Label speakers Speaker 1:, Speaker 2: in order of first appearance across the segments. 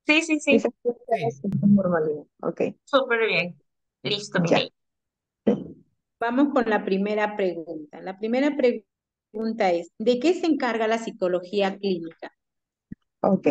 Speaker 1: Sí, sí,
Speaker 2: Sí,
Speaker 1: sí.
Speaker 2: se escucha
Speaker 3: Sí.
Speaker 2: con normalidad. Ok,
Speaker 1: Súper bien. Listo,
Speaker 2: ya.
Speaker 1: Mireia.
Speaker 4: Vamos con la primera pregunta. La primera pregunta es, ¿de qué se encarga la psicología clínica?
Speaker 2: Ok,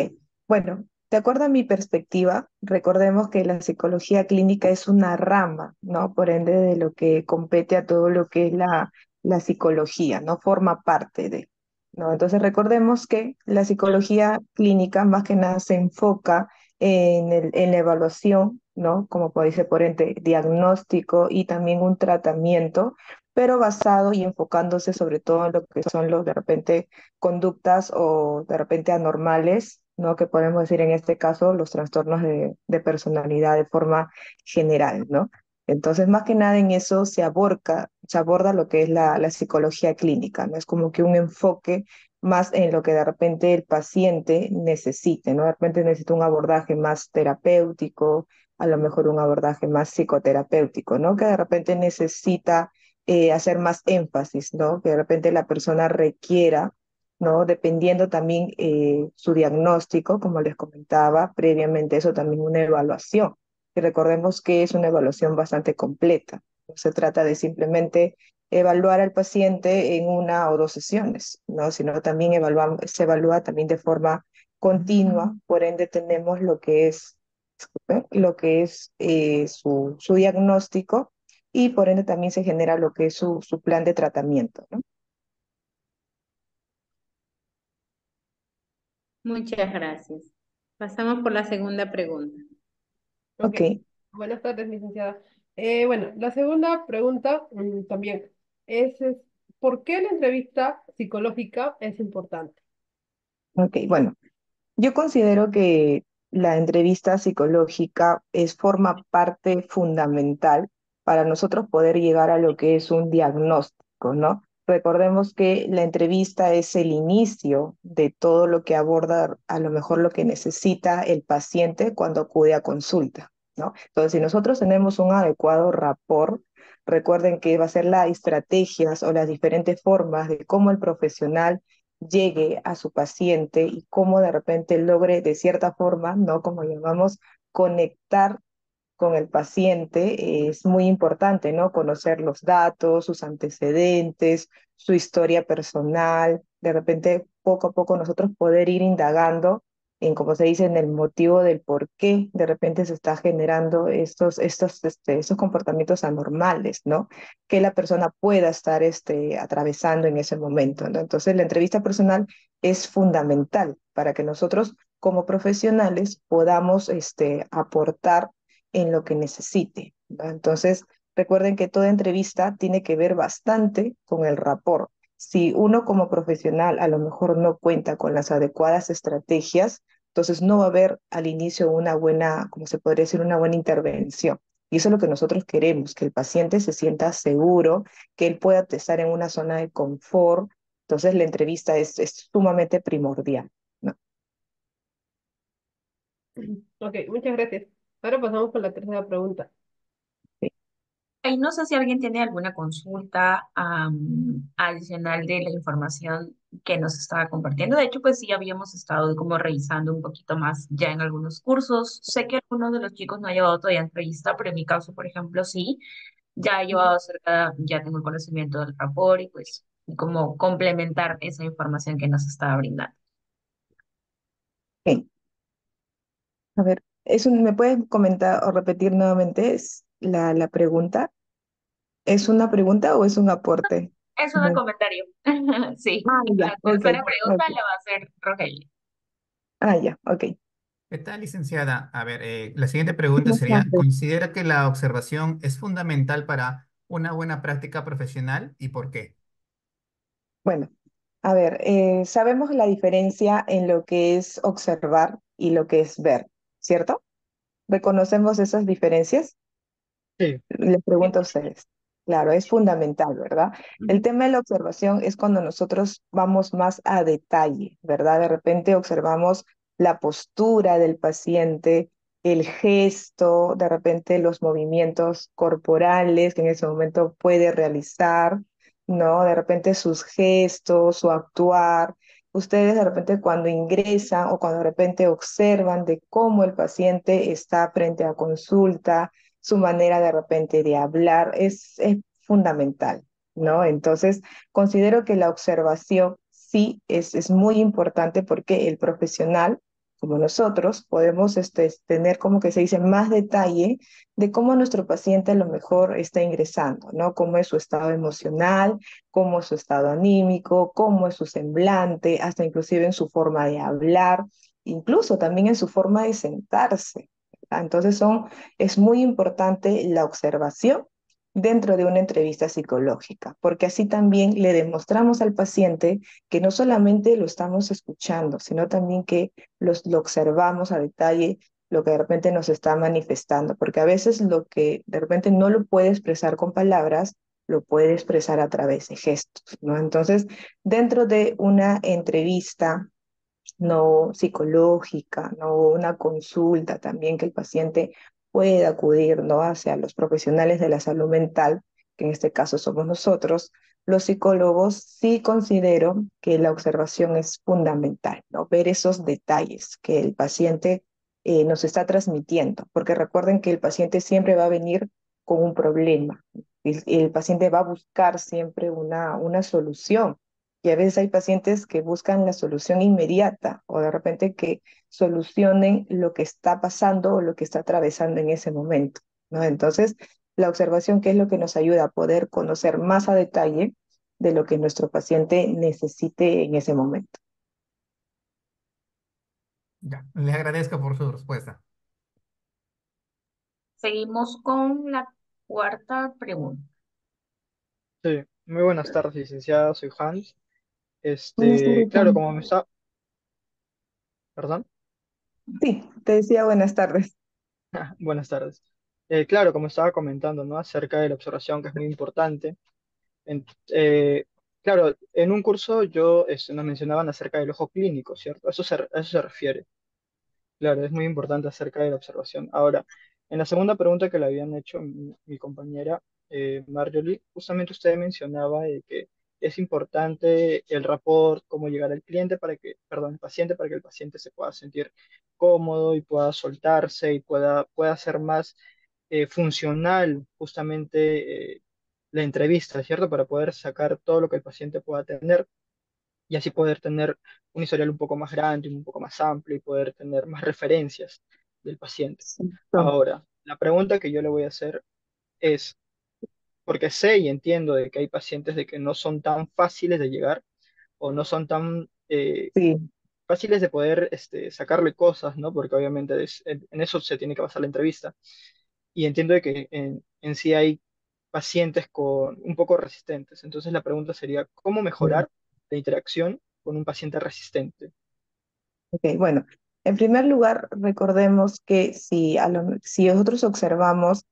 Speaker 2: bueno, de acuerdo a mi perspectiva, recordemos que la psicología clínica es una rama, ¿no? Por ende, de lo que compete a todo lo que es la psicología, ¿no? Forma parte de, ¿no? Entonces, recordemos que la psicología clínica más que nada se enfoca en la evaluación, ¿no? Como puede ser por ende, diagnóstico y también un tratamiento, pero basado y enfocándose sobre todo en lo que son los de repente conductas o de repente anormales, ¿no? Que podemos decir en este caso los trastornos de personalidad de forma general, ¿no? Entonces, más que nada en eso se aborda lo que es la psicología clínica, ¿no? Es como que un enfoque más en lo que de repente el paciente necesite, ¿no? De repente necesita un abordaje más terapéutico, a lo mejor un abordaje más psicoterapéutico, ¿no? Que de repente necesita hacer más énfasis, ¿no? Que de repente la persona requiera, ¿no? Dependiendo también su diagnóstico, como les comentaba previamente, eso también una evaluación. Y recordemos que es una evaluación bastante completa. No se trata de simplemente evaluar al paciente en una o dos sesiones, ¿no? Sino también se evalúa también de forma continua, por ende tenemos lo que es su diagnóstico y por ende también se genera lo que es su plan de tratamiento, ¿no?
Speaker 4: Muchas gracias. Pasamos por la segunda pregunta.
Speaker 3: Ok.
Speaker 2: Ok,
Speaker 3: Buenas tardes, licenciada. Bueno, la segunda pregunta también es, ¿por qué la entrevista psicológica es importante?
Speaker 2: ok, bueno. Yo considero que la entrevista psicológica forma parte fundamental para nosotros poder llegar a lo que es un diagnóstico, ¿no? Recordemos que la entrevista es el inicio de todo lo que aborda a lo mejor lo que necesita el paciente cuando acude a consulta, ¿no? Entonces, si nosotros tenemos un adecuado rapport, recuerden que va a ser las estrategias o las diferentes formas de cómo el profesional llegue a su paciente y cómo de repente logre de cierta forma, ¿no? Como llamamos, conectar con el paciente, es muy importante, ¿no? Conocer los datos, sus antecedentes, su historia personal, de repente poco a poco nosotros poder ir indagando en, como se dice, en el motivo del por qué de repente se está generando estos comportamientos anormales, ¿no? Que la persona pueda estar atravesando en ese momento, ¿no? Entonces, la entrevista personal es fundamental para que nosotros como profesionales podamos aportar en lo que necesite, ¿no? Entonces, recuerden que toda entrevista tiene que ver bastante con el rapport. Si uno como profesional a lo mejor no cuenta con las adecuadas estrategias, entonces no va a haber al inicio una buena, como se podría decir, una buena intervención. Y eso es lo que nosotros queremos, que el paciente se sienta seguro, que él pueda estar en una zona de confort. Entonces, la entrevista es sumamente primordial, ¿no?
Speaker 3: Ok, muchas gracias. Ahora pasamos con la tercera pregunta.
Speaker 2: Sí.
Speaker 1: Y no sé si alguien tiene alguna consulta adicional de la información que nos estaba compartiendo. De hecho, pues sí, habíamos estado como revisando un poquito más ya en algunos cursos. Sé que algunos de los chicos no ha llevado todavía entrevista, pero en mi caso, por ejemplo, sí. Ya he llevado cerca, ya tengo el conocimiento del rapport y pues como complementar esa información que nos estaba brindando.
Speaker 2: Ok. A ver, ¿me puedes comentar o repetir nuevamente la pregunta? ¿Es una pregunta o es un aporte?
Speaker 1: Es un
Speaker 2: Ujú.
Speaker 1: comentario. Sí,
Speaker 2: Ah, ya,
Speaker 1: la
Speaker 2: ok,
Speaker 1: tercera pregunta
Speaker 2: ok.
Speaker 1: la va a hacer Rogelio.
Speaker 2: Ah, ya, ok.
Speaker 5: ¿Qué tal, licenciada? A ver, la siguiente pregunta
Speaker 2: Buenas
Speaker 5: sería,
Speaker 2: tardes.
Speaker 5: ¿considera que la observación es fundamental para una buena práctica profesional y por qué?
Speaker 2: Bueno, a ver, sabemos la diferencia en lo que es observar y lo que es ver, ¿cierto? ¿Reconocemos esas diferencias?
Speaker 6: Sí,
Speaker 2: Les pregunto a ustedes. Claro, es fundamental, ¿verdad? El tema de la observación es cuando nosotros vamos más a detalle, ¿verdad? De repente observamos la postura del paciente, el gesto, de repente los movimientos corporales que en ese momento puede realizar, ¿no? De repente sus gestos, su actuar. ustedes de repente cuando ingresan o cuando de repente observan de cómo el paciente está frente a consulta, su manera de repente de hablar es fundamental, ¿no? Entonces, considero que la observación sí es muy importante porque el profesional, como nosotros, podemos tener, como que se dice, más detalle de cómo nuestro paciente a lo mejor está ingresando, ¿no? Cómo es su estado emocional, cómo es su estado anímico, cómo es su semblante, hasta inclusive en su forma de hablar, incluso también en su forma de sentarse, ¿verdad? Entonces es muy importante la observación dentro de una entrevista psicológica, porque así también le demostramos al paciente que no solamente lo estamos escuchando, sino también que lo observamos a detalle lo que de repente nos está manifestando, porque a veces lo que de repente no lo puede expresar con palabras, lo puede expresar a través de gestos, ¿no? Entonces, dentro de una entrevista no psicológica, no una consulta también que el paciente pueda acudir, ¿no? Hacia los profesionales de la salud mental, que en este caso somos nosotros, los psicólogos, sí considero que la observación es fundamental, ¿no? Ver esos detalles que el paciente nos está transmitiendo, porque recuerden que el paciente siempre va a venir con un problema, el paciente va a buscar siempre una solución y a veces hay pacientes que buscan la solución inmediata o de repente que solucionen lo que está pasando o lo que está atravesando en ese momento, ¿no? Entonces, la observación, ¿qué es lo que nos ayuda a poder conocer más a detalle de lo que nuestro paciente necesite en ese momento?
Speaker 5: Ya, le agradezco por su respuesta.
Speaker 1: Seguimos con la cuarta pregunta.
Speaker 6: Sí, muy buenas tardes, licenciada, soy Hans.
Speaker 2: Buenas tardes,
Speaker 6: Claro,
Speaker 2: Juan.
Speaker 6: como me está, perdón,
Speaker 2: Sí, te decía buenas tardes.
Speaker 6: buenas tardes. Claro, como estaba comentando, ¿no? Acerca de la observación, que es muy importante. En- eh, claro, en un curso nos mencionaban acerca del ojo clínico, ¿cierto? A eso se refiere. Claro, es muy importante acerca de la observación. Ahora, en la segunda pregunta que le habían hecho mi compañera Marjorie, justamente usted mencionaba de que es importante el rapport, cómo llegar al cliente para que, perdón, el paciente, para que el paciente se pueda sentir cómodo y pueda soltarse y pueda ser más funcional justamente la entrevista, ¿cierto? Para poder sacar todo lo que el paciente pueda tener y así poder tener un historial un poco más grande, un poco más amplio y poder tener más referencias del paciente.
Speaker 2: Exacto.
Speaker 6: Ahora, la pregunta que yo le voy a hacer es, porque sé y entiendo de que hay pacientes de que no son tan fáciles de llegar o no son tan
Speaker 2: Sí,
Speaker 6: fáciles de poder sacarle cosas, ¿no? Porque obviamente en eso se tiene que basar la entrevista. Y entiendo de que en sí hay pacientes con un poco resistentes. Entonces la pregunta sería, ¿cómo mejorar la interacción con un paciente resistente?
Speaker 2: ok, bueno, en primer lugar, recordemos que si nosotros observamos,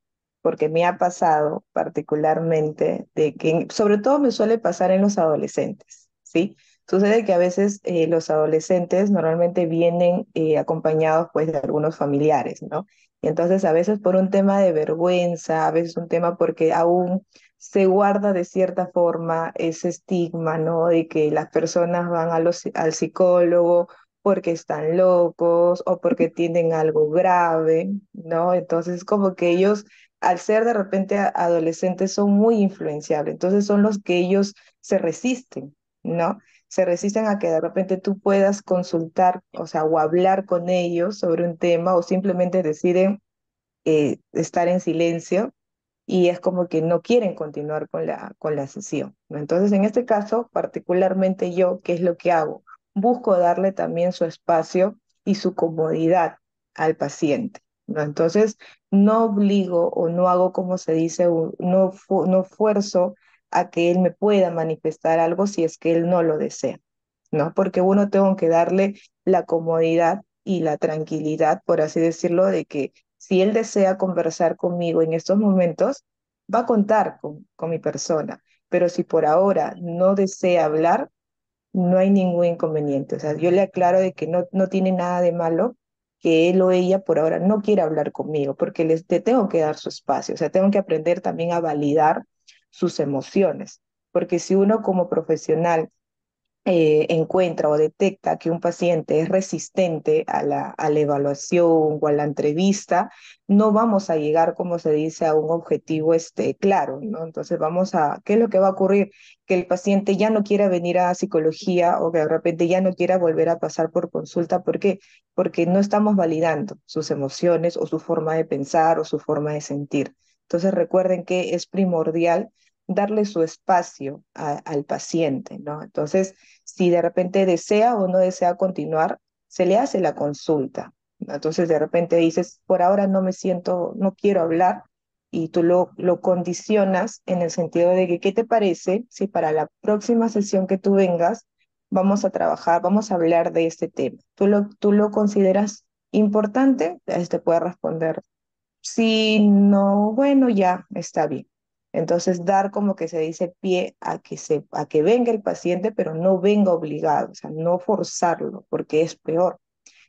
Speaker 2: porque me ha pasado particularmente, de que sobre todo me suele pasar en los adolescentes, ¿sí? Sucede que a veces los adolescentes normalmente vienen acompañados pues de algunos familiares, ¿no? Y entonces a veces por un tema de vergüenza, a veces un tema porque aún se guarda de cierta forma ese estigma, ¿no? De que las personas van al psicólogo porque están locos o porque tienen algo grave, ¿no? Entonces, como que ellos, al ser de repente adolescentes, son muy influenciables. Entonces, son los que ellos se resisten, ¿no? Se resisten a que de repente tú puedas consultar, o sea, o hablar con ellos sobre un tema o simplemente deciden estar en silencio y es como que no quieren continuar con la sesión, ¿no? Entonces, en este caso, particularmente yo, ¿qué es lo que hago? Busco darle también su espacio y su comodidad al paciente, ¿no? Entonces, no obligo o no hago, como se dice, no fuerzo a que él me pueda manifestar algo si es que él no lo desea, ¿no? Porque uno tengo que darle la comodidad y la tranquilidad, por así decirlo, de que si él desea conversar conmigo en estos momentos, va a contar con mi persona. Pero si por ahora no desea hablar, no hay ningún inconveniente. O sea, yo le aclaro de que no tiene nada de malo que él o ella por ahora no quiera hablar conmigo, porque le tengo que dar su espacio. O sea, tengo que aprender también a validar sus emociones. Porque si uno como profesional encuentra o detecta que un paciente es resistente a la evaluación o a la entrevista, no vamos a llegar, como se dice, a un objetivo claro, ¿no? Entonces ¿qué es lo que va a ocurrir? Que el paciente ya no quiera venir a psicología o que de repente ya no quiera volver a pasar por consulta. ¿Por qué? Porque no estamos validando sus emociones o su forma de pensar o su forma de sentir. Entonces recuerden que es primordial darle su espacio al paciente, ¿no? Entonces, si de repente desea o no desea continuar, se le hace la consulta, ¿no? Entonces, de repente dices, por ahora no me siento, no quiero hablar, y tú lo condicionas en el sentido de que, ¿qué te parece si para la próxima sesión que tú vengas vamos a trabajar, vamos a hablar de este tema? Tú lo consideras importante? Te puede responder, si no, bueno, ya está bien. Entonces, dar como que se dice pie a que venga el paciente, pero no venga obligado, o sea, no forzarlo, porque es peor.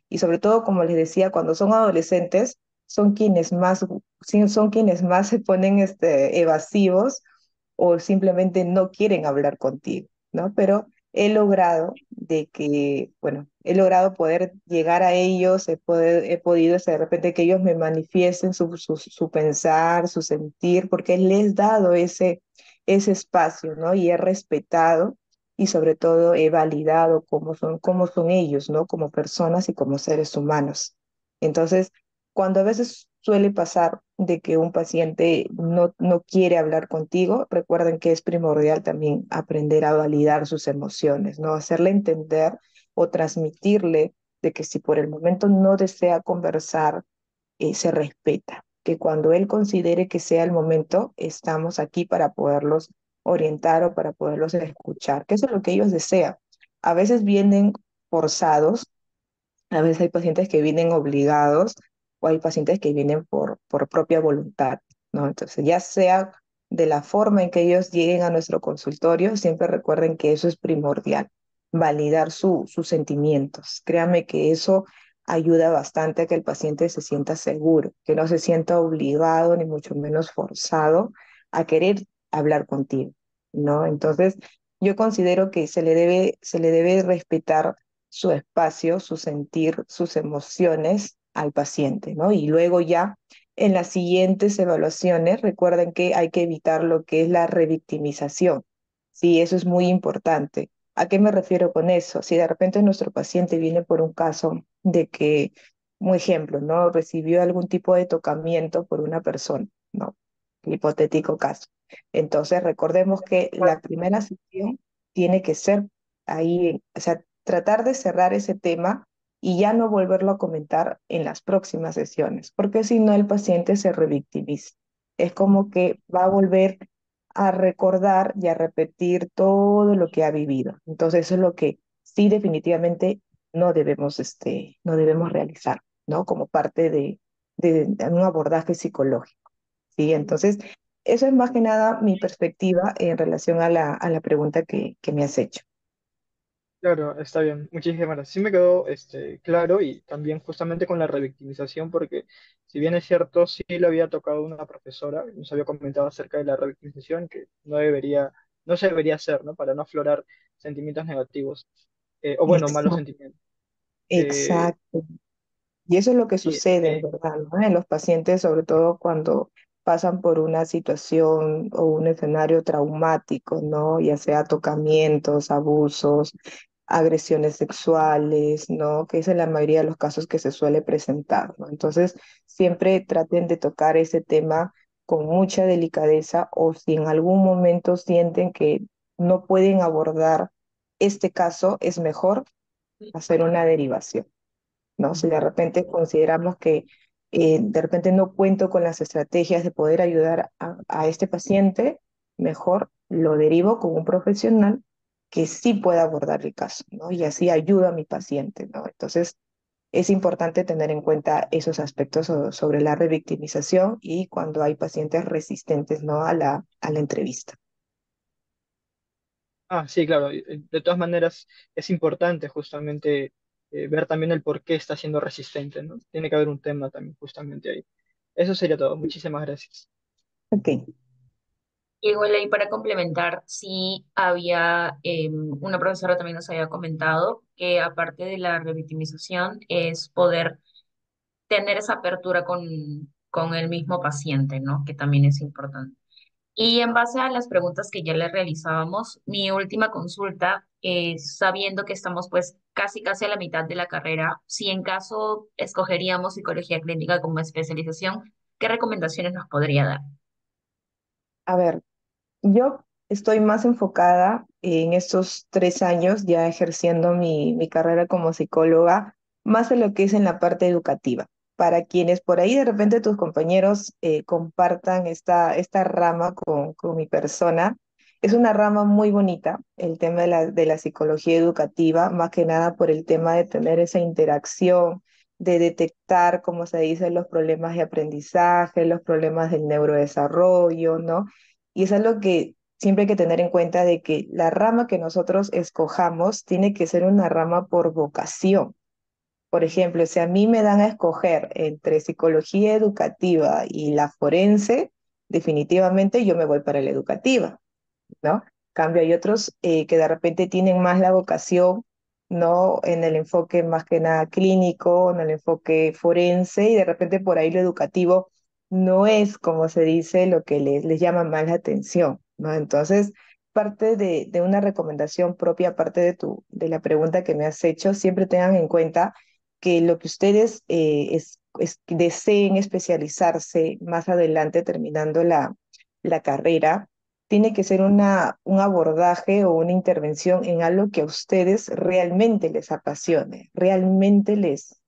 Speaker 2: Y sobre todo, como les decía, cuando son adolescentes, son quienes más, sí, son quienes más se ponen evasivos o simplemente no quieren hablar contigo, ¿no? Pero he logrado bueno, he logrado poder llegar a ellos, he podido de repente que ellos me manifiesten su pensar, su sentir, porque les he dado ese espacio, ¿no? Y he respetado y sobre todo he validado cómo son ellos, ¿no? Como personas y como seres humanos. Entonces, cuando a veces suele pasar de que un paciente no quiere hablar contigo, recuerden que es primordial también aprender a validar sus emociones, ¿no? Hacerle entender o transmitirle de que si por el momento no desea conversar, se respeta, que cuando él considere que sea el momento, estamos aquí para poderlos orientar o para poderlos escuchar, que eso es lo que ellos desean. A veces vienen forzados, a veces hay pacientes que vienen obligados o hay pacientes que vienen por propia voluntad, ¿no? Entonces, ya sea de la forma en que ellos lleguen a nuestro consultorio, siempre recuerden que eso es primordial, validar sus sentimientos. Créanme que eso ayuda bastante a que el paciente se sienta seguro, que no se sienta obligado ni mucho menos forzado a querer hablar contigo, ¿no? Entonces, yo considero que se le debe respetar su espacio, su sentir, sus emociones al paciente, ¿no? Y luego ya en las siguientes evaluaciones, recuerden que hay que evitar lo que es la revictimización. Sí, eso es muy importante. ¿A qué me refiero con eso? Si de repente nuestro paciente viene por un caso de que, un ejemplo, ¿no? Recibió algún tipo de tocamiento por una persona, ¿no? Hipotético caso. Entonces, recordemos que la primera sesión tiene que ser ahí, o sea, tratar de cerrar ese tema y ya no volverlo a comentar en las próximas sesiones, porque si no el paciente se revictimiza. Es como que va a volver a recordar y a repetir todo lo que ha vivido. Entonces eso es lo que sí definitivamente no debemos realizar, ¿no? Como parte de un abordaje psicológico, ¿sí? Entonces, eso es más que nada mi perspectiva en relación a a la pregunta que me has hecho.
Speaker 6: Claro, está bien. Muchísimas gracias. Sí me quedó claro y también justamente con la revictimización, porque si bien es cierto, sí lo había tocado una profesora, nos había comentado acerca de la revictimización, que no se debería hacer, ¿no? Para no aflorar sentimientos negativos, o bueno, malos
Speaker 2: Exacto.
Speaker 6: sentimientos. Eh,
Speaker 2: Exacto. Y eso es lo que
Speaker 6: y,
Speaker 2: sucede en verdad, ¿no? En los pacientes, sobre todo cuando pasan por una situación o un escenario traumático, ¿no? Ya sea tocamientos, abusos, agresiones sexuales, ¿no? Que es en la mayoría de los casos que se suele presentar, ¿no? Entonces, siempre traten de tocar ese tema con mucha delicadeza, o si en algún momento sienten que no pueden abordar este caso, es mejor hacer una derivación, ¿no? Si de repente consideramos que de repente no cuento con las estrategias de poder ayudar a este paciente, mejor lo derivo con un profesional que sí pueda abordar el caso, ¿no? Y así ayudo a mi paciente, ¿no? Entonces, es importante tener en cuenta esos aspectos sobre la revictimización y cuando hay pacientes resistentes, ¿no? A la entrevista.
Speaker 6: sí, claro. De todas maneras, es importante justamente ver también el por qué está siendo resistente, ¿no? Tiene que haber un tema también justamente ahí. Eso sería todo. Muchísimas gracias.
Speaker 2: Ok.
Speaker 1: Igual ahí para complementar, sí había, una profesora también nos había comentado que aparte de la revictimización es poder tener esa apertura con el mismo paciente, ¿no? Que también es importante. Y en base a las preguntas que ya le realizábamos, mi última consulta es sabiendo que estamos pues casi a la mitad de la carrera, si en caso escogeríamos psicología clínica como especialización, ¿qué recomendaciones nos podría dar?
Speaker 2: A ver, yo estoy más enfocada en estos 3 años ya ejerciendo mi carrera como psicóloga, más en lo que es en la parte educativa. Para quienes por ahí de repente tus compañeros compartan esta rama con mi persona, es una rama muy bonita, el tema de la psicología educativa, más que nada por el tema de tener esa interacción, de detectar, como se dice, los problemas de aprendizaje, los problemas del neurodesarrollo, ¿no? Y es algo que siempre hay que tener en cuenta de que la rama que nosotros escojamos tiene que ser una rama por vocación. Por ejemplo, si a mí me dan a escoger entre psicología educativa y la forense, definitivamente yo me voy para la educativa, ¿no? Cambio, hay otros que de repente tienen más la vocación, ¿no? En el enfoque más que nada clínico, en el enfoque forense, y de repente por ahí lo educativo no es, como se dice, lo que les llama más la atención, ¿no? Entonces, parte de una recomendación propia, parte de la pregunta que me has hecho, siempre tengan en cuenta que lo que ustedes deseen especializarse más adelante terminando la carrera, tiene que ser un abordaje o una intervención en algo que a ustedes realmente les apasione, realmente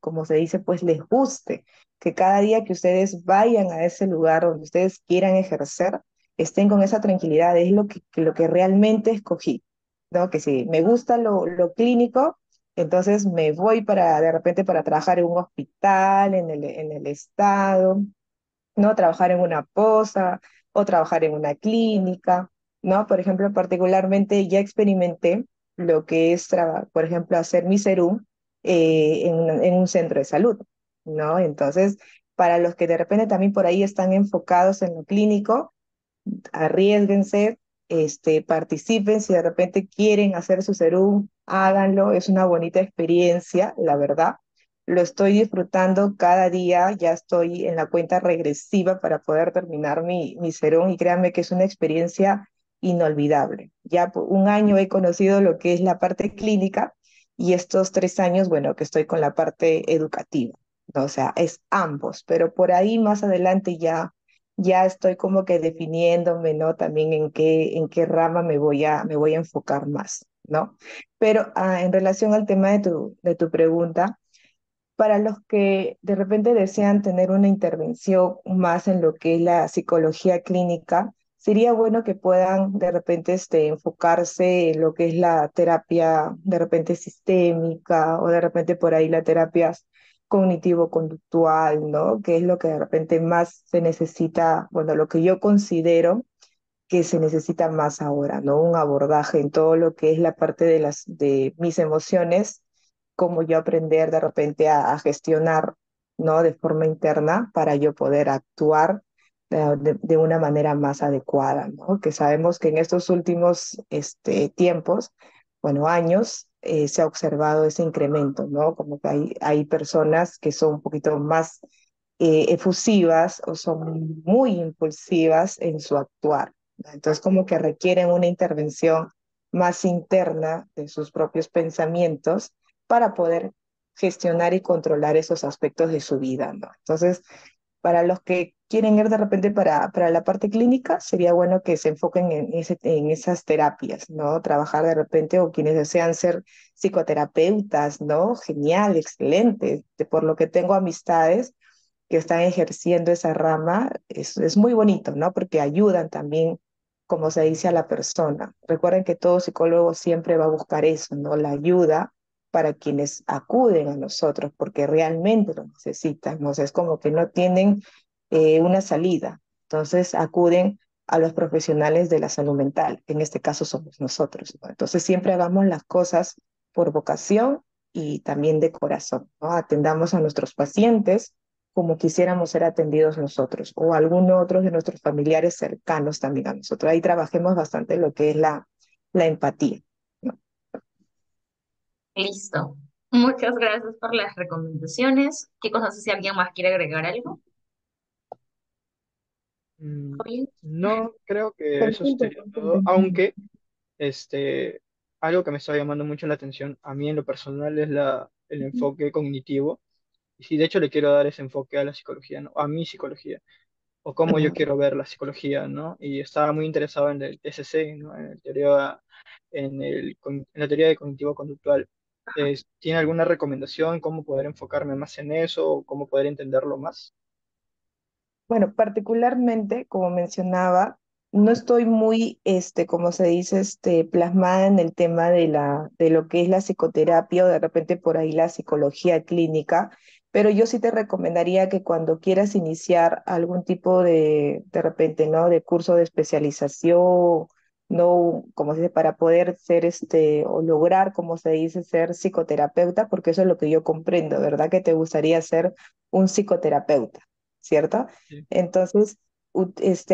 Speaker 2: como se dice, pues les guste, que cada día que ustedes vayan a ese lugar donde ustedes quieran ejercer, estén con esa tranquilidad, es lo que realmente escogí, ¿no? Que si me gusta lo clínico, entonces me voy de repente para trabajar en un hospital, en el estado, ¿no? Trabajar en una posa o trabajar en una clínica, ¿no? Por ejemplo, particularmente ya experimenté lo que es, por ejemplo, hacer mi serum en un centro de salud, ¿no? Entonces, para los que de repente también por ahí están enfocados en lo clínico, arriésguense, participen, si de repente quieren hacer su serum, háganlo, es una bonita experiencia, la verdad. Lo estoy disfrutando cada día, ya estoy en la cuenta regresiva para poder terminar mi serum y créanme que es una experiencia inolvidable. Ya por un año he conocido lo que es la parte clínica y estos 3 años, bueno, que estoy con la parte educativa, ¿no? O sea, es ambos, pero por ahí más adelante ya estoy como que definiéndome, ¿no? También en qué rama me voy a enfocar más, ¿no? Pero en relación al tema de tu pregunta, para los que de repente desean tener una intervención más en lo que es la psicología clínica, sería bueno que puedan de repente enfocarse en lo que es la terapia de repente sistémica o de repente por ahí la terapia cognitivo-conductual, ¿no? Que es lo que de repente más se necesita, bueno, lo que yo considero que se necesita más ahora, ¿no? Un abordaje en todo lo que es la parte de mis emociones, cómo yo aprender de repente a gestionar, ¿no? De forma interna para yo poder actuar de una manera más adecuada, ¿no? Que sabemos que en estos últimos tiempos, bueno, años, se ha observado ese incremento, ¿no? Como que hay personas que son un poquito más efusivas o son muy impulsivas en su actuar, ¿no? Entonces, como que requieren una intervención más interna de sus propios pensamientos para poder gestionar y controlar esos aspectos de su vida, ¿no? Entonces, para los que quieren ir de repente para la parte clínica, sería bueno que se enfoquen en esas terapias, ¿no? Trabajar de repente, o quienes desean ser psicoterapeutas, ¿no? Genial, excelente. Por lo que tengo amistades que están ejerciendo esa rama, es muy bonito, ¿no? Porque ayudan también, como se dice, a la persona. Recuerden que todo psicólogo siempre va a buscar eso, ¿no? La ayuda para quienes acuden a nosotros, porque realmente lo necesitan, ¿no? O sea, es como que no tienen una salida. Entonces acuden a los profesionales de la salud mental, que en este caso somos nosotros, ¿no? Entonces siempre hagamos las cosas por vocación y también de corazón, ¿no? Atendamos a nuestros pacientes como quisiéramos ser atendidos nosotros o alguno otro de nuestros familiares cercanos también a nosotros. Ahí trabajemos bastante lo que es la empatía, ¿no?
Speaker 1: Listo. Muchas gracias por las recomendaciones. ¿Qué cosas si alguien más quiere agregar algo?
Speaker 6: Mm,
Speaker 1: ¿Todo bien?
Speaker 6: No, creo que eso
Speaker 2: Perfecto,
Speaker 6: sería todo,
Speaker 2: perfecto.
Speaker 6: aunque este, algo que me está llamando mucho la atención a mí en lo personal es el enfoque cognitivo. Y sí, de hecho le quiero dar ese enfoque a la psicología, ¿no? A mi psicología, o cómo yo
Speaker 2: Mm.
Speaker 6: quiero ver la psicología, ¿no? Y estaba muy interesado en el TCC, ¿no? En la teoría de cognitivo-conductual. ¿Tiene alguna recomendación cómo poder enfocarme más en eso o cómo poder entenderlo más?
Speaker 2: Bueno, particularmente, como mencionaba, no estoy muy, como se dice, plasmada en el tema de lo que es la psicoterapia o de repente por ahí la psicología clínica, pero yo sí te recomendaría que cuando quieras iniciar algún tipo de repente, ¿no? De curso de especialización, no, como se dice, para poder ser o lograr, como se dice, ser psicoterapeuta, porque eso es lo que yo comprendo, ¿verdad? Que te gustaría ser un psicoterapeuta, ¿cierto?
Speaker 6: Sí,
Speaker 2: Entonces,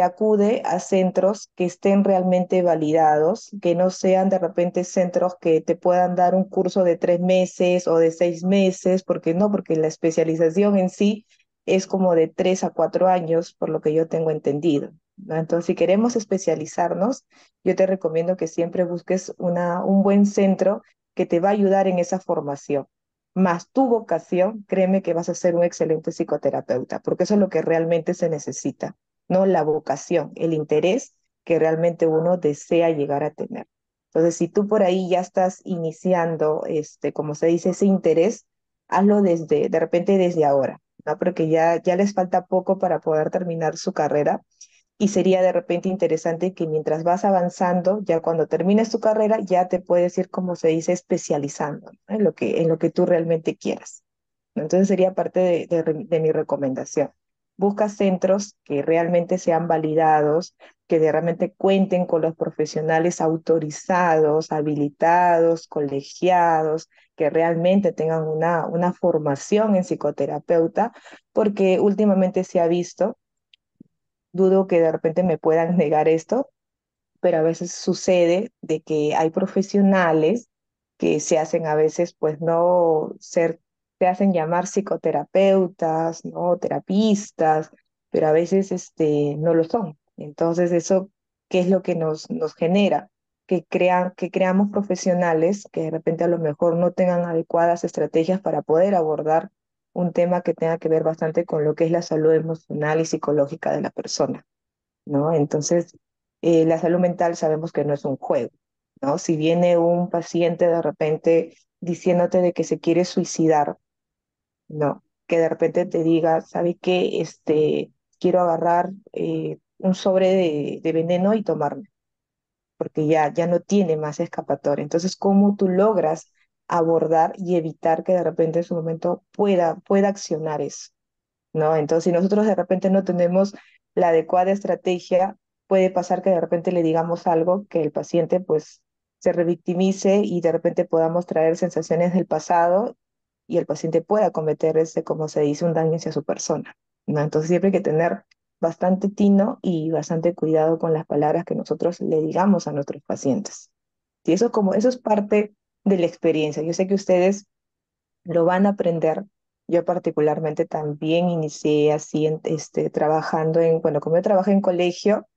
Speaker 2: acude a centros que estén realmente validados, que no sean de repente centros que te puedan dar un curso de 3 meses o de 6 meses, porque no, porque la especialización en sí es como de 3 a 4 años, por lo que yo tengo entendido, ¿no? Entonces, si queremos especializarnos, yo te recomiendo que siempre busques un buen centro que te va a ayudar en esa formación más tu vocación, créeme que vas a ser un excelente psicoterapeuta, porque eso es lo que realmente se necesita, ¿no? La vocación, el interés que realmente uno desea llegar a tener. Entonces, si tú por ahí ya estás iniciando, como se dice, ese interés, hazlo de repente desde ahora, ¿no? Porque ya les falta poco para poder terminar su carrera y sería de repente interesante que mientras vas avanzando, ya cuando termines tu carrera, ya te puedes ir, como se dice, especializando, ¿no? En lo que tú realmente quieras, ¿no? Entonces sería parte de mi recomendación. Busca centros que realmente sean validados, que realmente cuenten con los profesionales autorizados, habilitados, colegiados, que realmente tengan una formación en psicoterapeuta, porque últimamente se ha visto, dudo que de repente me puedan negar esto, pero a veces sucede de que hay profesionales que se hacen a veces, pues no ser, se hacen llamar psicoterapeutas, no terapistas, pero a veces no lo son. Entonces, eso, ¿qué es lo que nos genera? Que creamos profesionales que de repente a lo mejor no tengan adecuadas estrategias para poder abordar un tema que tenga que ver bastante con lo que es la salud emocional y psicológica de la persona, ¿no? Entonces, la salud mental sabemos que no es un juego, ¿no? Si viene un paciente de repente diciéndote de que se quiere suicidar, ¿no? Que de repente te diga, ¿sabe qué? Quiero agarrar un sobre de veneno y tomarme, porque ya no tiene más escapatoria. Entonces, ¿cómo tú logras abordar y evitar que de repente en su momento pueda accionar eso? ¿No? Entonces, si nosotros de repente no tenemos la adecuada estrategia, puede pasar que de repente le digamos algo que el paciente pues se revictimice y de repente podamos traer sensaciones del pasado y el paciente pueda cometer como se dice, un daño hacia su persona, ¿no? Entonces, siempre hay que tener bastante tino y bastante cuidado con las palabras que nosotros le digamos a nuestros pacientes. Y eso es parte de la experiencia. Yo sé que ustedes lo van a aprender. Yo particularmente también inicié así, trabajando bueno, como yo trabajé en colegio,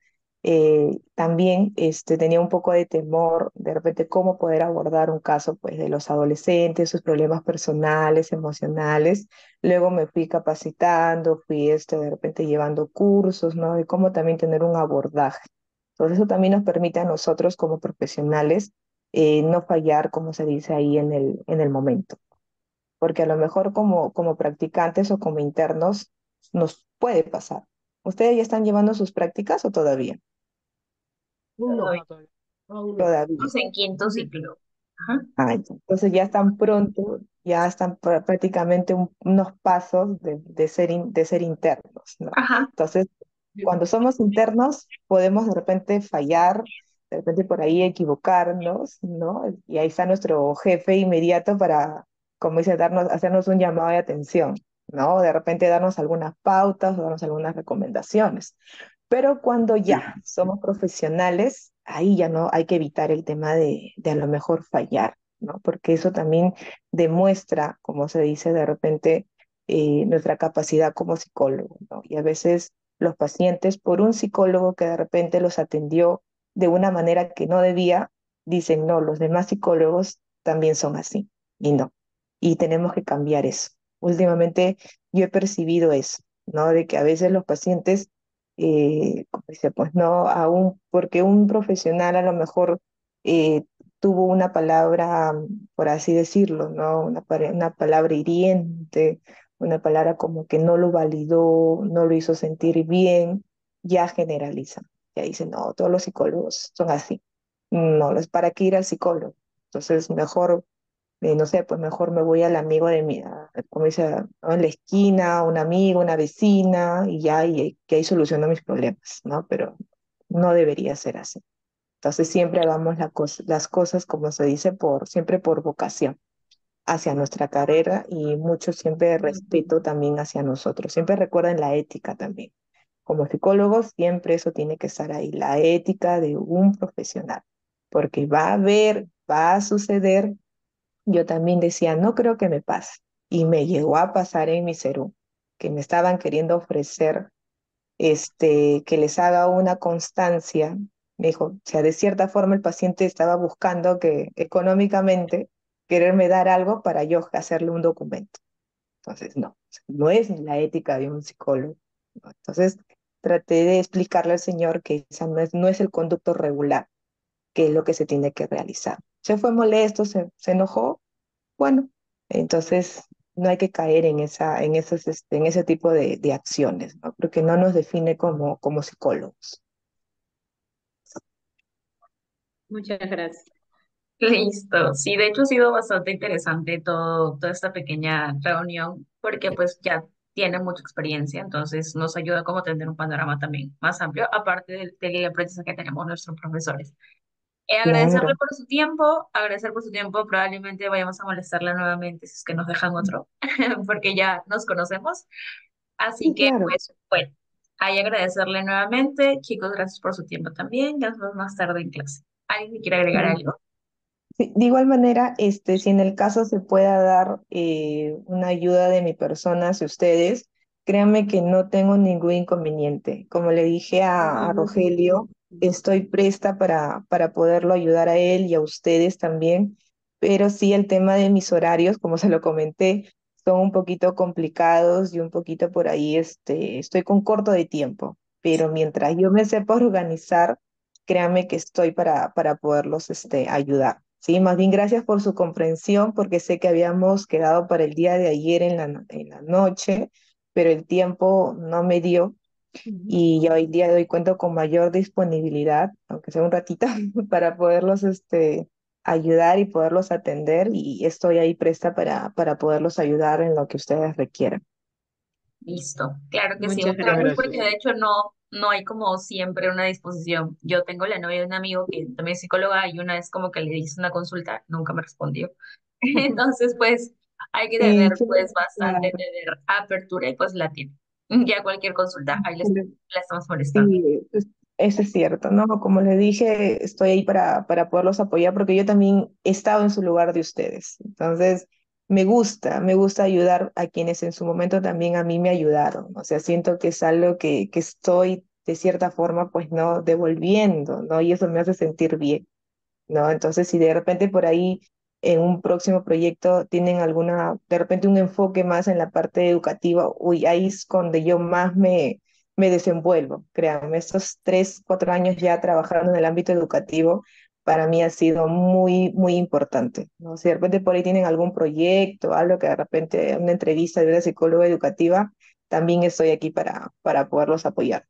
Speaker 2: también tenía un poco de temor de repente cómo poder abordar un caso pues de los adolescentes, sus problemas personales, emocionales. Luego me fui capacitando, fui de repente llevando cursos, ¿no? De cómo también tener un abordaje. Entonces eso también nos permite a nosotros como profesionales no fallar, como se dice ahí en el momento, porque a lo mejor como practicantes o como internos nos puede pasar. ¿Ustedes ya están llevando sus prácticas o todavía?
Speaker 3: Aún no,
Speaker 1: Todavía
Speaker 6: no, todavía.
Speaker 3: aún no.
Speaker 2: Todavía.
Speaker 1: estamos en quinto ciclo. Ajá.
Speaker 2: Ah, ya. Entonces ya están pronto, ya están prácticamente unos pasos de ser internos, ¿no?
Speaker 1: Ajá.
Speaker 2: Entonces, cuando somos internos, podemos de repente fallar, de repente por ahí equivocarnos, ¿no? Y ahí está nuestro jefe inmediato para, como dice, hacernos un llamado de atención. ¿no? De repente darnos algunas pautas o darnos algunas recomendaciones. Pero cuando ya somos profesionales, ahí ya no hay que evitar el tema de a lo mejor fallar, ¿no? Porque eso también demuestra, como se dice de repente, nuestra capacidad como psicólogo, ¿no? Y a veces los pacientes, por un psicólogo que de repente los atendió de una manera que no debía, dicen, no, los demás psicólogos también son así, y no. Y tenemos que cambiar eso. Últimamente yo he percibido eso, ¿no? De que a veces los pacientes como dice, pues no, aún porque un profesional a lo mejor eh, tuvo una palabra, por así decirlo, ¿no? Una palabra hiriente, una palabra como que no lo validó, no lo hizo sentir bien, ya generalizan. Ya dicen, no, todos los psicólogos son así. No, es para qué ir al psicólogo. Entonces, mejor no sé, pues mejor me voy al amigo de mi, como dice, ¿no? En la esquina, un amigo, una vecina, y ya, y que ahí soluciono mis problemas, ¿no? Pero no debería ser así. Entonces siempre hagamos las cosas, como se dice, siempre por vocación hacia nuestra carrera y mucho siempre respeto también hacia nosotros. Siempre recuerden la ética también. Como psicólogos, siempre eso tiene que estar ahí, la ética de un profesional, porque va a haber, va a suceder. Yo también decía, no creo que me pase. Y me llegó a pasar en mi Perú, que me estaban queriendo ofrecer que les haga una constancia. Me dijo, o sea, de cierta forma el paciente estaba buscando que económicamente quererme dar algo para yo hacerle un documento. Entonces, no, no es la ética de un psicólogo, ¿no? Entonces, traté de explicarle al señor que esa no es el conducto regular, que es lo que se tiene que realizar. Se fue molesto, se enojó, bueno, entonces no hay que caer en ese tipo de acciones, ¿no? Porque no nos define como psicólogos.
Speaker 4: Muchas gracias.
Speaker 1: Listo. Sí, de hecho ha sido bastante interesante toda esta pequeña reunión porque pues ya tiene mucha experiencia, entonces nos ayuda como a tener un panorama también más amplio, aparte del aprendizaje que tenemos nuestros profesores. Agradecerle
Speaker 2: Claro,
Speaker 1: por su tiempo, agradecer por su tiempo, probablemente vayamos a molestarla nuevamente si es que nos dejan otro, porque ya nos conocemos. Así
Speaker 2: sí,
Speaker 1: que
Speaker 2: claro.
Speaker 1: pues bueno, ahí agradecerle nuevamente. Chicos, gracias por su tiempo también. Ya nos vemos más tarde en clase. ¿Alguien que quiera agregar
Speaker 2: Sí.
Speaker 1: algo?
Speaker 2: Sí, de igual manera, si en el caso se pueda dar una ayuda de mi persona hacia ustedes, créanme que no tengo ningún inconveniente. Como le dije a Rogelio, estoy presta para poderlo ayudar a él y a ustedes también, pero sí el tema de mis horarios, como se lo comenté, son un poquito complicados y un poquito por ahí, estoy con corto de tiempo, pero mientras yo me sepa organizar, créanme que estoy para poderlos ayudar. Sí, más bien gracias por su comprensión, porque sé que habíamos quedado para el día de ayer en la noche, pero el tiempo no me dio
Speaker 3: Ujú.
Speaker 2: y ya hoy día de hoy cuento con mayor disponibilidad, aunque sea un ratito, para poderlos ayudar y poderlos atender y estoy ahí presta para poderlos ayudar en lo que ustedes requieran.
Speaker 1: Listo, claro que sí,
Speaker 4: Muchas
Speaker 1: muchas
Speaker 6: Muchas
Speaker 1: gracias
Speaker 4: gracias.
Speaker 1: porque
Speaker 6: gracias.
Speaker 1: de hecho no hay como siempre una disposición. Yo tengo la novia de un amigo que también es psicóloga y una vez como que le hice una consulta, nunca me respondió. Entonces pues hay que tener
Speaker 2: Sí, sí,
Speaker 1: pues bastante
Speaker 2: claro.
Speaker 1: tener apertura y pues la tiene. Ya cualquier consulta, ahí la estamos molestando.
Speaker 2: Sí, eso es cierto, ¿no? Como les dije, estoy ahí para poderlos apoyar porque yo también he estado en su lugar de ustedes. Entonces, me gusta ayudar a quienes en su momento también a mí me ayudaron. O sea, siento que es algo que estoy de cierta forma, pues, ¿no? Devolviendo, ¿no? Y eso me hace sentir bien. ¿No? Entonces, si de repente por ahí en un próximo proyecto tienen de repente un enfoque más en la parte educativa, uy, ahí es donde yo más me desenvuelvo, créanme, estos 3, 4 años ya trabajando en el ámbito educativo, para mí ha sido muy, muy importante, ¿no? Si de repente por ahí tienen algún proyecto, algo que de repente, una entrevista de una psicóloga educativa, también estoy aquí para poderlos apoyar.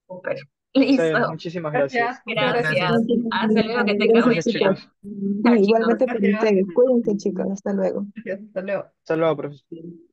Speaker 1: Súper.
Speaker 6: Está bien,
Speaker 1: Listo.
Speaker 6: muchas
Speaker 3: Gracias,
Speaker 6: gracias.
Speaker 3: muchas
Speaker 5: Muchas
Speaker 3: gracias.
Speaker 1: Gracias.
Speaker 5: gracias.
Speaker 1: Hasta luego, que tengan buen
Speaker 2: Gracias,
Speaker 6: Gracias,
Speaker 1: día.
Speaker 2: chicos.
Speaker 6: chicos.
Speaker 1: Chao,
Speaker 2: Y
Speaker 1: chicos.
Speaker 2: igualmente para
Speaker 3: Gracias.
Speaker 2: ustedes. Cuídense, chicos. Hasta luego.
Speaker 3: Gracias, hasta luego.
Speaker 6: Hasta luego, profesor.